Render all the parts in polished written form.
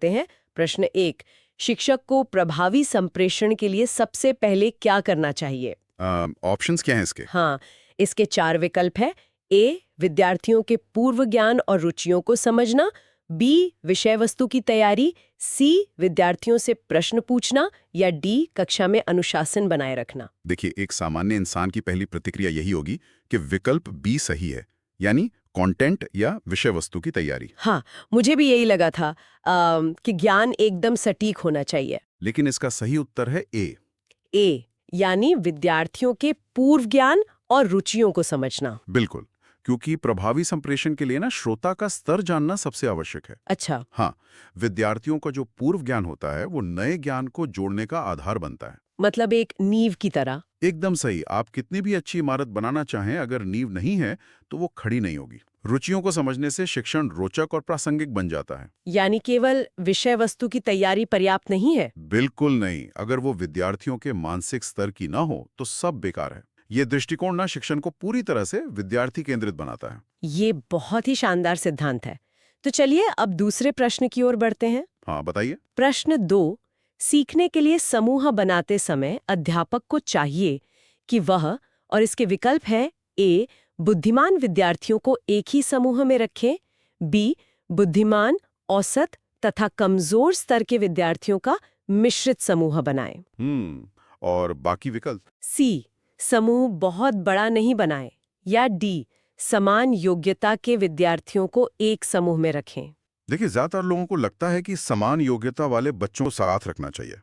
आते हैं। प्रश्न 1, शिक्षक को प्रभावी संप्रेषण के लिए सबसे पहले क्या करना चाहिए? ऑप्शंस क्या हैं इसके? हाँ, इसके 4 विकल्प है। ए, विद्यार्थियों के पूर्व ज्ञान और रुचियों को समझना। बी, विषय वस्तु की तैयारी। सी, विद्यार्थियों से प्रश्न पूछना। या डी, कक्षा में अनुशासन बनाए रखना। देखिए, एक सामान्य इंसान की पहली प्रतिक्रिया यही होगी कि विकल्प बी सही है, यानी कंटेंट या विषय वस्तु की तैयारी। हाँ, मुझे भी यही लगा था कि ज्ञान एकदम सटीक होना चाहिए। लेकिन इसका सही उत्तर है ए। ए, यानी विद्यार्थियों के पूर्व ज्ञान और रुचियों को समझना। बिल्कुल, क्योंकि प्रभावी संप्रेषण के लिए ना श्रोता का स्तर जानना सबसे आवश्यक है। अच्छा। हाँ, विद्यार्थियों का जो पूर्व ज्ञान होता है वो नए ज्ञान को जोड़ने का आधार बनता है। मतलब एक नींव की तरह। एकदम सही। आप कितनी भी अच्छी इमारत बनाना चाहें, अगर नींव नहीं है तो वो खड़ी नहीं होगी। रुचियों को समझने से शिक्षण रोचक और प्रासंगिक बन जाता है। यानी केवल विषय वस्तु की तैयारी पर्याप्त नहीं है? बिल्कुल नहीं। अगर वो विद्यार्थियों के मानसिक स्तर की ना हो तो सब बेकार है। ये दृष्टिकोण ना शिक्षण को पूरी तरह से विद्यार्थी केंद्रित बनाता है। ये बहुत ही शानदार सिद्धांत है। तो चलिए अब दूसरे प्रश्न की ओर बढ़ते हैं। हाँ, बताइए। प्रश्न 2, सीखने के लिए समूह बनाते समय अध्यापक को चाहिए कि वह, और इसके विकल्प है ए, बुद्धिमान विद्यार्थियों को एक ही समूह में रखें। बी, बुद्धिमान, औसत तथा कमजोर स्तर के विद्यार्थियों का मिश्रित समूह बनाएं। और बाकी विकल्प? सी, समूह बहुत बड़ा नहीं बनाएं। या डी, समान योग्यता के विद्यार्थियों को एक समूह में रखें। देखिए, ज्यादातर लोगों को लगता है कि समान योग्यता वाले बच्चों को साथ रखना चाहिए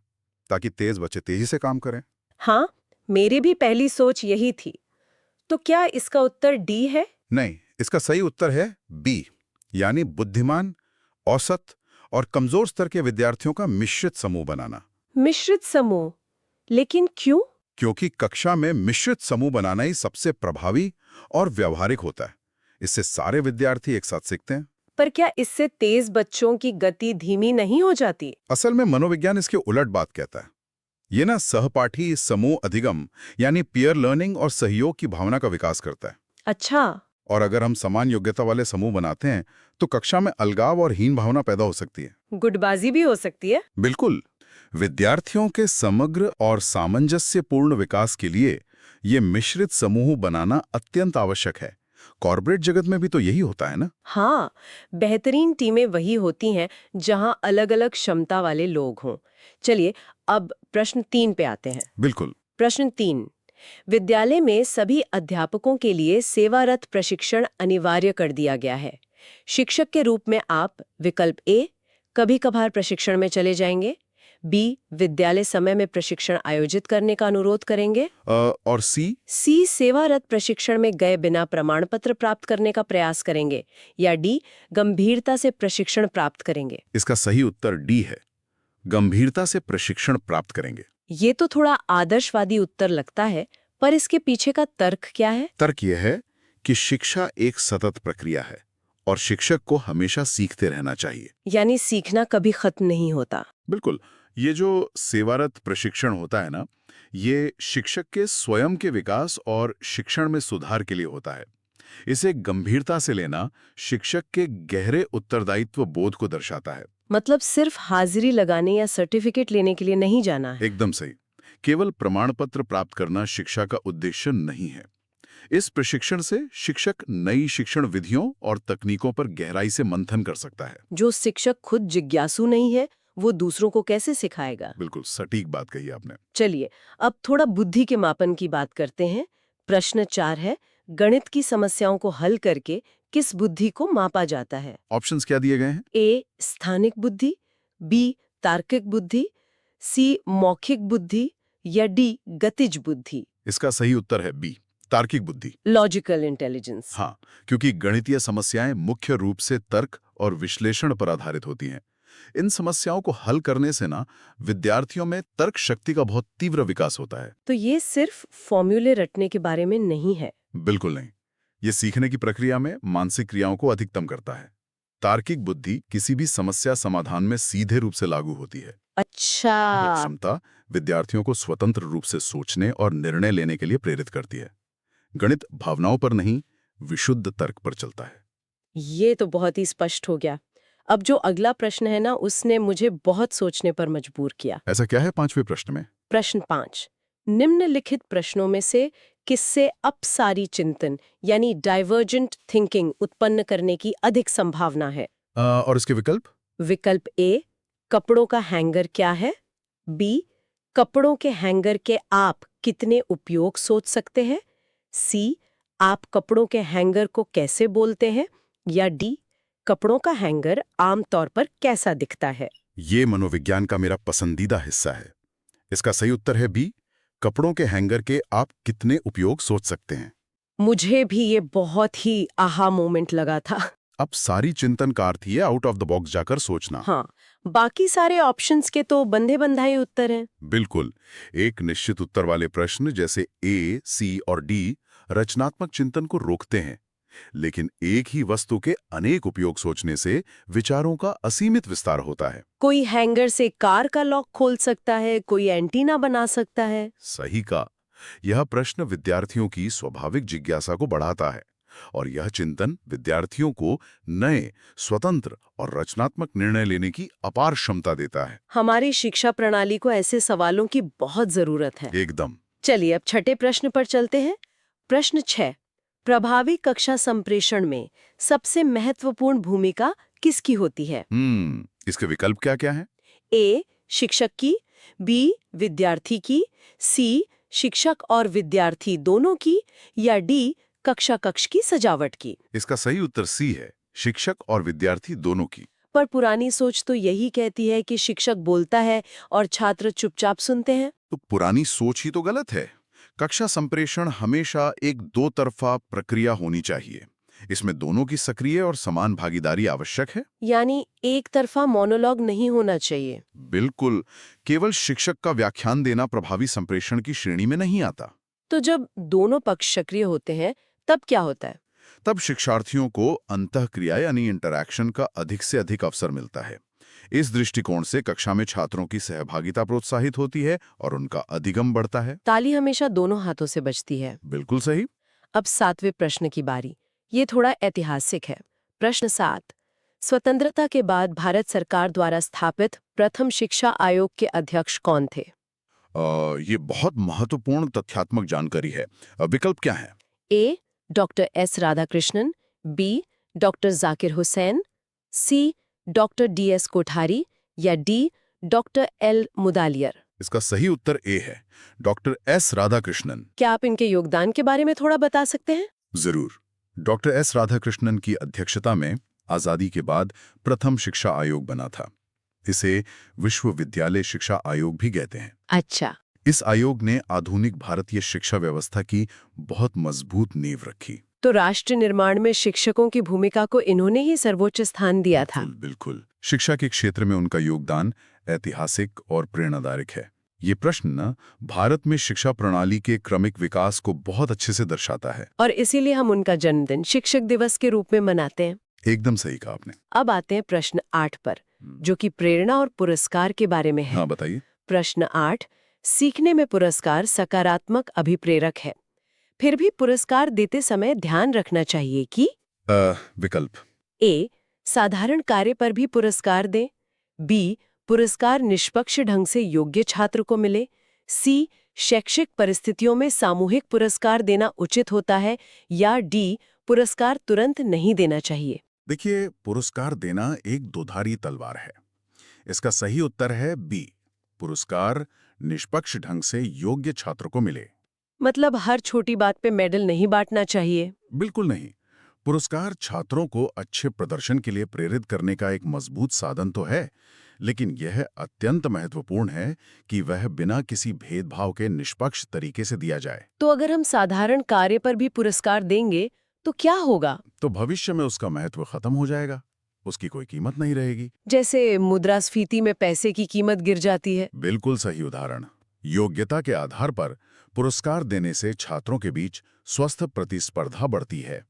ताकि तेज बच्चे तेजी से काम करें। हाँ, मेरी भी पहली सोच यही थी। तो क्या इसका उत्तर डी है? नहीं, इसका सही उत्तर है बी, यानी बुद्धिमान, औसत और कमजोर स्तर के विद्यार्थियों का मिश्रित समूह बनाना। मिश्रित समूह? लेकिन क्यों? क्योंकि कक्षा में मिश्रित समूह बनाना ही सबसे प्रभावी और व्यावहारिक होता है। इससे सारे विद्यार्थी एक साथ सीखते हैं। पर क्या इससे तेज बच्चों की गति धीमी नहीं हो जाती? असल में मनोविज्ञान इसके उलट बात कहता है। ये ना सहपाठी समूह अधिगम यानी पीयर लर्निंग और सहयोग की भावना का विकास करता है। अच्छा। और अगर हम समान योग्यता वाले समूह बनाते हैं तो कक्षा में अलगाव और हीन भावना पैदा हो सकती है। गुटबाजी भी हो सकती है? बिल्कुल। विद्यार्थियों के समग्र और सामंजस्यपूर्ण विकास के लिए ये मिश्रित समूह बनाना अत्यंत आवश्यक है। कॉर्पोरेट जगत में भी तो यही होता है ना। हाँ, बेहतरीन टीमें वही होती हैं जहां अलग-अलग क्षमता वाले लोग हों। चलिए अब प्रश्न 3 पे आते हैं। बिल्कुल। प्रश्न 3, विद्यालय में सभी अध्यापकों के लिए सेवारत प्रशिक्षण अनिवार्य कर दिया गया है। शिक्षक के रूप में आप विकल्प ए, कभी-कभार प्रशिक्षण में चले जाएंगे। बी, विद्यालय समय में प्रशिक्षण आयोजित करने का अनुरोध करेंगे। और सी? सी, सेवारत प्रशिक्षण में गए बिना प्रमाण पत्र प्राप्त करने का प्रयास करेंगे। या डी, गंभीरता से प्रशिक्षण प्राप्त करेंगे। इसका सही उत्तर डी है, गंभीरता से प्रशिक्षण प्राप्त करेंगे। ये तो थोड़ा आदर्शवादी उत्तर लगता है, पर इसके पीछे का तर्क क्या है? तर्क यह है कि शिक्षा एक सतत प्रक्रिया है और शिक्षक को हमेशा सीखते रहना चाहिए। यानी सीखना कभी खत्म नहीं होता। बिल्कुल। ये जो सेवारत प्रशिक्षण होता है ना, ये शिक्षक के स्वयं के विकास और शिक्षण में सुधार के लिए होता है। इसे गंभीरता से लेना शिक्षक के गहरे उत्तरदायित्व बोध को दर्शाता है। मतलब सिर्फ हाजिरी लगाने या सर्टिफिकेट लेने के लिए नहीं जाना है। एकदम सही। केवल प्रमाण पत्र प्राप्त करना शिक्षा का उद्देश्य नहीं है। इस प्रशिक्षण से शिक्षक नई शिक्षण विधियों और तकनीकों पर गहराई से मंथन कर सकता है। जो शिक्षक खुद जिज्ञासु नहीं है, वो दूसरों को कैसे सिखाएगा? बिल्कुल सटीक बात कही आपने। चलिए अब थोड़ा बुद्धि के मापन की बात करते हैं। प्रश्न 4 है, गणित की समस्याओं को हल करके किस बुद्धि को मापा जाता है? ऑप्शंस क्या दिए गए हैं? ए, स्थानिक बुद्धि। बी, तार्किक बुद्धि। सी, मौखिक बुद्धि। या डी, गतिज बुद्धि। इसका सही उत्तर है बी, तार्किक बुद्धि। Logical intelligence. हाँ, क्योंकि गणितीय समस्याएं मुख्य रूप से तर्क और विश्लेषण पर आधारित होती हैं। इन समस्याओं को हल करने से ना विद्यार्थियों में तर्क शक्ति का बहुत तीव्र विकास होता है। तो ये सिर्फ फॉर्मूले रटने के बारे में नहीं है? बिल्कुल नहीं। ये सीखने की प्रक्रिया में मानसिक क्रियाओं को अधिकतम करता है। तार्किक बुद्धि किसी भी समस्या समाधान में सीधे रूप से लागू होती है। अच्छा। ये क्षमता विद्यार्थियों को स्वतंत्र रूप से सोचने और निर्णय लेने के लिए प्रेरित करती है। गणित भावनाओं पर नहीं, विशुद्ध तर्क पर चलता है। ये तो बहुत ही स्पष्ट हो गया। अब जो अगला प्रश्न है ना, उसने मुझे बहुत सोचने पर मजबूर किया। ऐसा क्या है 5वें प्रश्न में? प्रश्न 5, निम्नलिखित प्रश्नों में से किससे अपसारी चिंतन यानी डाइवर्जेंट थिंकिंग उत्पन्न करने की अधिक संभावना है? और इसके विकल्प? विकल्प ए, कपड़ों का हैंगर क्या है? बी, कपड़ों के हैंगर के आप कितने उपयोग सोच सकते हैं? सी, आप कपड़ों के हैंगर को कैसे बोलते हैं? या डी, कपड़ों का हैंगर आमतौर पर कैसा दिखता है? ये मनोविज्ञान का मेरा पसंदीदा हिस्सा है। इसका सही उत्तर है बी, कपड़ों के हैंगर के आप कितने उपयोग सोच सकते हैं। मुझे भी ये बहुत ही आहा मोमेंट लगा था। अब सारी चिंतन का अर्थ ही है आउट ऑफ द बॉक्स जाकर सोचना। हाँ, बाकी सारे ऑप्शंस के तो बंधे बंधाए उत्तर हैं। बिल्कुल। एक निश्चित उत्तर वाले प्रश्न जैसे ए, सी और डी रचनात्मक चिंतन को रोकते हैं, लेकिन एक ही वस्तु के अनेक उपयोग सोचने से विचारों का असीमित विस्तार होता है। कोई हैंगर से कार का लॉक खोल सकता है, कोई एंटीना बना सकता है। सही का। यह प्रश्न विद्यार्थियों की स्वाभाविक जिज्ञासा को बढ़ाता है और यह चिंतन विद्यार्थियों को नए, स्वतंत्र और रचनात्मक निर्णय लेने की अपार क्षमता देता है। हमारी शिक्षा प्रणाली को ऐसे सवालों की बहुत जरूरत है। एकदम। चलिए अब छठे प्रश्न पर चलते हैं। प्रश्न 6, प्रभावी कक्षा संप्रेषण में सबसे महत्वपूर्ण भूमिका किसकी होती है? इसके विकल्प क्या क्या हैं? ए, शिक्षक की, बी, विद्यार्थी की, सी, शिक्षक और विद्यार्थी दोनों की, या डी, कक्ष की सजावट की। इसका सही उत्तर सी है, शिक्षक और विद्यार्थी दोनों की। पर पुरानी सोच तो यही कहती है कि शिक्षक बोलता है और छात्र चुपचाप सुनते हैं। तो पुरानी सोच ही तो गलत है। कक्षा संप्रेषण हमेशा एक दो तरफा प्रक्रिया होनी चाहिए। इसमें दोनों की सक्रिय और समान भागीदारी आवश्यक है। यानी एक तरफा मोनोलॉग नहीं होना चाहिए। बिल्कुल। केवल शिक्षक का व्याख्यान देना प्रभावी संप्रेषण की श्रेणी में नहीं आता। तो जब दोनों पक्ष सक्रिय होते हैं तब क्या होता है? तब शिक्षार्थियों को अंतःक्रिया यानी इंटरैक्शन का अधिक से अधिक अवसर मिलता है। इस दृष्टिकोण से कक्षा में छात्रों की सहभागिता प्रोत्साहित होती है और उनका अधिगम बढ़ता है। ताली हमेशा दोनों हाथों से बजती है। बिल्कुल सही। अब 7वें प्रश्न की बारी। ये थोड़ा ऐतिहासिक है। प्रश्न 7, स्वतंत्रता के बाद भारत सरकार द्वारा स्थापित प्रथम शिक्षा आयोग के अध्यक्ष कौन थे? ये बहुत महत्वपूर्ण तथ्यात्मक जानकारी है। विकल्प क्या है? A, doctor S Radhakrishnan, B, doctor Zakir Hussain, C, doctor D S. Kothari, या डी, डॉक्टर एल. मुदालियर। इसका सही उत्तर ए है, डॉक्टर एस राधाकृष्णन। क्या आप इनके योगदान के बारे में थोड़ा बता सकते हैं? जरूर। डॉक्टर एस राधाकृष्णन की अध्यक्षता में आजादी के बाद प्रथम शिक्षा आयोग बना था। इसे विश्वविद्यालय शिक्षा आयोग भी कहते हैं। अच्छा। इस आयोग ने आधुनिक भारतीय शिक्षा व्यवस्था की बहुत मजबूत नींव रखी। तो राष्ट्र निर्माण में शिक्षकों की भूमिका को इन्होंने ही सर्वोच्च स्थान दिया था। बिल्कुल। शिक्षा के क्षेत्र में उनका योगदान ऐतिहासिक और प्रेरणादायक है। ये प्रश्न न भारत में शिक्षा प्रणाली के क्रमिक विकास को बहुत अच्छे से दर्शाता है। और इसीलिए हम उनका जन्मदिन शिक्षक दिवस के रूप में मनाते हैं। एकदम सही कहा आपने। अब आते हैं प्रश्न 8 पर, जो कि प्रेरणा और पुरस्कार के बारे में है। हाँ, बताइए। प्रश्न 8, सीखने में पुरस्कार सकारात्मक अभिप्रेरक है, फिर भी पुरस्कार देते समय ध्यान रखना चाहिए कि विकल्प? ए, साधारण कार्य पर भी पुरस्कार दें, बी, पुरस्कार निष्पक्ष ढंग से योग्य छात्र को मिले, सी, शैक्षिक परिस्थितियों में सामूहिक पुरस्कार देना उचित होता है, या डी, पुरस्कार तुरंत नहीं देना चाहिए। देखिए, पुरस्कार देना एक दोधारी तलवार है। इसका सही उत्तर है बी, पुरस्कार निष्पक्ष ढंग से योग्य छात्र को मिले। मतलब हर छोटी बात पे मेडल नहीं बांटना चाहिए? बिल्कुल नहीं। पुरस्कार छात्रों को अच्छे प्रदर्शन के लिए प्रेरित करने का एक मजबूत साधन तो है, लेकिन यह अत्यंत महत्वपूर्ण है कि वह बिना किसी भेदभाव के निष्पक्ष तरीके से दिया जाए। तो अगर हम साधारण कार्य पर भी पुरस्कार देंगे तो क्या होगा? तो भविष्य में उसका महत्व खत्म हो जाएगा, उसकी कोई कीमत नहीं रहेगी। जैसे मुद्रास्फीति में पैसे की कीमत गिर जाती है। बिल्कुल सही उदाहरण। योग्यता के आधार पर पुरस्कार देने से छात्रों के बीच स्वस्थ प्रतिस्पर्धा बढ़ती है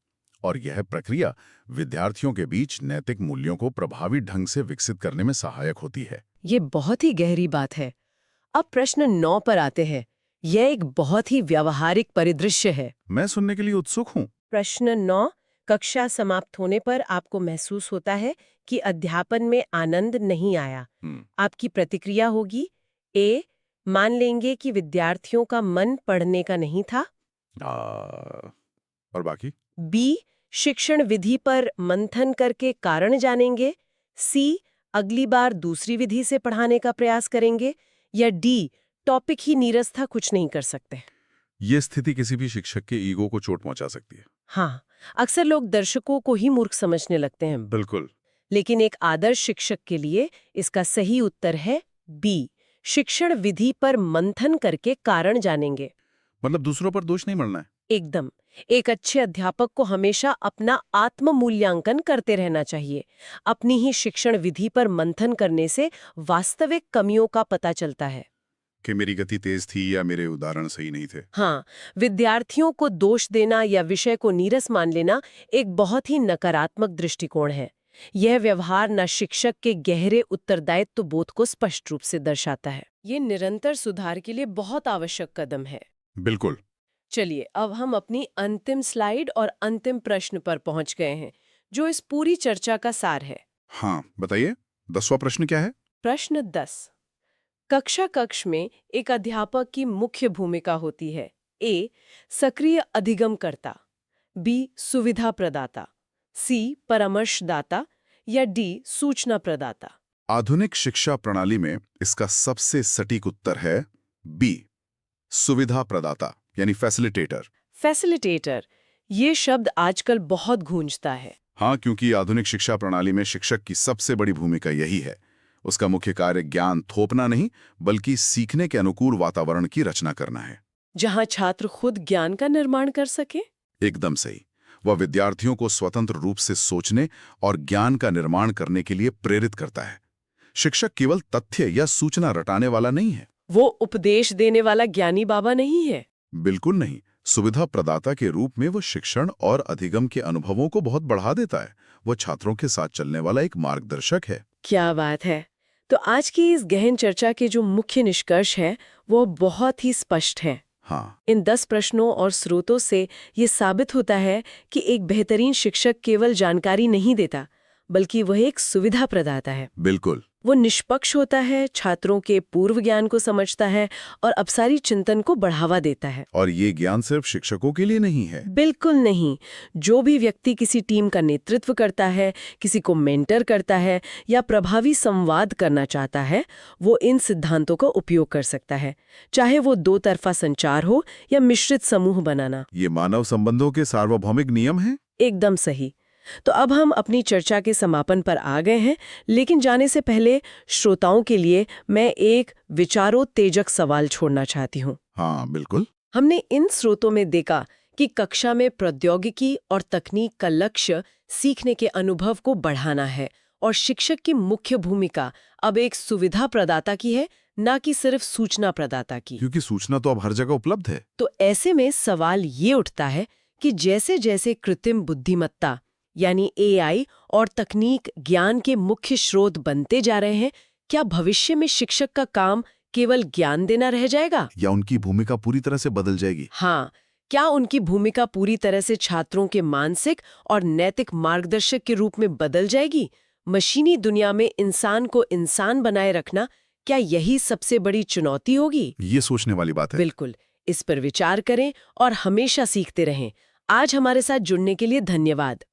और यह प्रक्रिया विद्यार्थियों के बीच नैतिक मूल्यों को प्रभावी ढंग से विकसित करने में सहायक होती है। ये बहुत ही गहरी बात है। अब प्रश्न 9 पर आते हैं। यह एक बहुत ही व्यावहारिक परिदृश्य है। मैं सुनने के लिए उत्सुक हूँ। प्रश्न 9, कक्षा समाप्त होने पर आपको महसूस होता है कि अध्यापन में आनंद नहीं आया। आपकी प्रतिक्रिया होगी, ए, मान लेंगे कि विद्यार्थियों का मन पढ़ने का नहीं था। और बाकी? बी, शिक्षण विधि पर मंथन करके कारण जानेंगे। सी, अगली बार दूसरी विधि से पढ़ाने का प्रयास करेंगे। या डी, टॉपिक ही नीरस था, कुछ नहीं कर सकते। ये स्थिति किसी भी शिक्षक के ईगो को चोट पहुंचा सकती है। हाँ, अक्सर लोग दर्शकों को ही मूर्ख समझने लगते हैं। बिल्कुल। लेकिन एक आदर्श शिक्षक के लिए इसका सही उत्तर है बी, शिक्षण विधि पर मंथन करके कारण जानेंगे। मतलब दूसरों पर दोष नहीं मढ़ना है। एकदम। एक अच्छे अध्यापक को हमेशा अपना आत्म मूल्यांकन करते रहना चाहिए। अपनी ही शिक्षण विधि पर मंथन करने से वास्तविक कमियों का पता चलता है। कि मेरी गति तेज थी या मेरे उदाहरण सही नहीं थे। हाँ, विद्यार्थियों को दोष देना या विषय को नीरस मान लेना एक बहुत ही नकारात्मक दृष्टिकोण है। यह व्यवहार न शिक्षक के गहरे उत्तरदायित्व बोध को स्पष्ट रूप से दर्शाता है। ये निरंतर सुधार के लिए बहुत आवश्यक कदम है। बिल्कुल। चलिए, अब हम अपनी अंतिम स्लाइड और अंतिम प्रश्न पर पहुंच गए हैं, जो इस पूरी चर्चा का सार है। हाँ, बताइए, 10वां प्रश्न क्या है? प्रश्न 10। कक्ष में एक अध्यापक की मुख्य भूमिका होती है। ए, सक्रिय अधिगमकर्ता। बी, सुविधा प्रदाता। सी, परामर्शदाता। या डी, सूचना प्रदाता। आधुनिक शिक्षा प्रणाली में इसका सबसे सटीक उत्तर है बी, सुविधा प्रदाता यानी फैसिलिटेटर। फैसिलिटेटर, ये शब्द आजकल बहुत गूंजता है। हाँ, क्योंकि आधुनिक शिक्षा प्रणाली में शिक्षक की सबसे बड़ी भूमिका यही है। उसका मुख्य कार्य ज्ञान थोपना नहीं, बल्कि सीखने के अनुकूल वातावरण की रचना करना है, जहां छात्र खुद ज्ञान का निर्माण कर सके। एकदम सही। वह विद्यार्थियों को स्वतंत्र रूप से सोचने और ज्ञान का निर्माण करने के लिए प्रेरित करता है। शिक्षक केवल तथ्य या सूचना रटाने वाला नहीं है। वो उपदेश देने वाला ज्ञानी बाबा नहीं है। बिल्कुल नहीं। सुविधा प्रदाता के रूप में वो शिक्षण और अधिगम के अनुभवों को बहुत बढ़ा देता है। वो छात्रों के साथ चलने वाला एक मार्गदर्शक है। क्या बात है। तो आज की इस गहन चर्चा के जो मुख्य निष्कर्ष है वो बहुत ही स्पष्ट है। हाँ, इन 10 प्रश्नों और स्रोतों से ये साबित होता है कि एक बेहतरीन शिक्षक केवल जानकारी नहीं देता, बल्कि वह एक सुविधा प्रदाता है। बिल्कुल। वो निष्पक्ष होता है, छात्रों के पूर्व ज्ञान को समझता है और अपसारी चिंतन को बढ़ावा देता है। और ये ज्ञान सिर्फ शिक्षकों के लिए नहीं है। बिल्कुल नहीं। जो भी व्यक्ति किसी टीम का नेतृत्व करता है, किसी को मेंटर करता है या प्रभावी संवाद करना चाहता है, वो इन सिद्धांतों का उपयोग कर सकता है, चाहे वो दो तरफा संचार हो या मिश्रित समूह बनाना। ये मानव संबंधों के सार्वभौमिक नियम हैं। एकदम सही। तो अब हम अपनी चर्चा के समापन पर आ गए हैं, लेकिन जाने से पहले श्रोताओं के लिए मैं एक विचारोत्तेजक सवाल छोड़ना चाहती हूँ। हाँ, बिल्कुल। हमने इन स्रोतों में देखा कि कक्षा में प्रौद्योगिकी और तकनीक का लक्ष्य सीखने के अनुभव को बढ़ाना है और शिक्षक की मुख्य भूमिका अब एक सुविधा प्रदाता की है, न कि सिर्फ सूचना प्रदाता की। क्योंकि सूचना तो अब हर जगह उपलब्ध है। तो ऐसे में सवाल ये उठता है कि जैसे जैसे कृत्रिम बुद्धिमत्ता यानी AI और तकनीक ज्ञान के मुख्य स्रोत बनते जा रहे हैं, क्या भविष्य में शिक्षक का काम केवल ज्ञान देना रह जाएगा या उनकी भूमिका पूरी तरह से बदल जाएगी? हाँ, क्या उनकी भूमिका पूरी तरह से छात्रों के मानसिक और नैतिक मार्गदर्शक के रूप में बदल जाएगी? मशीनी दुनिया में इंसान को इंसान बनाए रखना, क्या यही सबसे बड़ी चुनौती होगी? ये सोचने वाली बात है। बिल्कुल। इस पर विचार करें और हमेशा सीखते रहें। आज हमारे साथ जुड़ने के लिए धन्यवाद।